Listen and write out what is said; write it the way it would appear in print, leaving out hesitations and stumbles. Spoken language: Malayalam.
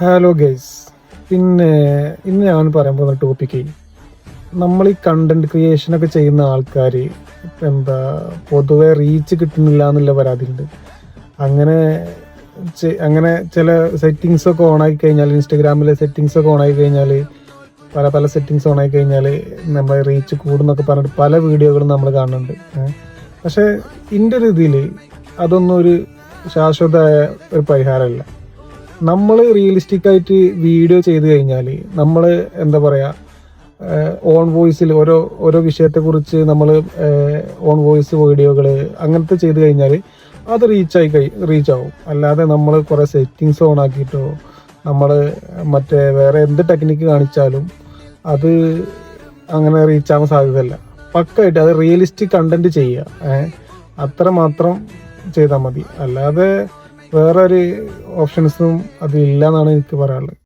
Hello guys. പിന്നെ ഇന്ന് ഞാൻ പറയാൻ പോകുന്ന ടോപ്പിക്ക്, നമ്മൾ ഈ കണ്ടന്റ് ക്രിയേഷനൊക്കെ ചെയ്യുന്ന ആൾക്കാർ എന്താ പൊതുവെ റീച്ച് കിട്ടുന്നില്ല എന്നുള്ള പരാതിയുണ്ട്. അങ്ങനെ അങ്ങനെ ചില സെറ്റിങ്സൊക്കെ ഓണാക്കി കഴിഞ്ഞാൽ, ഇൻസ്റ്റഗ്രാമിലെ സെറ്റിങ്സൊക്കെ ഓണാക്കി കഴിഞ്ഞാൽ, പല സെറ്റിങ്സ് ഓണാക്കി കഴിഞ്ഞാൽ നമ്മൾ റീച്ച് കൂടുന്നൊക്കെ പറഞ്ഞിട്ട് പല വീഡിയോകളും നമ്മൾ കാണുന്നുണ്ട്. പക്ഷേ എൻ്റെ ഒരു ഇതിൽ അതൊന്നും ഒരു ശാശ്വതമായ ഒരു പരിഹാരമല്ല. നമ്മൾ റിയലിസ്റ്റിക് ആയിട്ട് വീഡിയോ ചെയ്ത് കഴിഞ്ഞാൽ, നമ്മൾ എന്താ പറയുക, ഓൺ വോയിസിൽ ഓരോ വിഷയത്തെക്കുറിച്ച് നമ്മൾ ഓൺ വോയിസ് വീഡിയോകൾ അങ്ങനത്തെ ചെയ്ത് കഴിഞ്ഞാൽ അത് റീച്ചാവും. അല്ലാതെ നമ്മൾ കുറേ സെറ്റിങ്സ് ഓൺ ആക്കിയിട്ടോ നമ്മൾ മറ്റേ വേറെ എന്ത് ടെക്നിക്ക് കാണിച്ചാലും അത് അങ്ങനെ റീച്ചാവാൻ സാധ്യതയില്ല. പക്കായിട്ട് അത് റിയലിസ്റ്റിക് കണ്ടന്റ് ചെയ്യുക, അത്ര മാത്രം ചെയ്താൽ മതി. അല്ലാതെ വേറെ ഒരു ഓപ്ഷൻസും അതില്ല എന്നാണ് എനിക്ക് പറയാനുള്ളത്.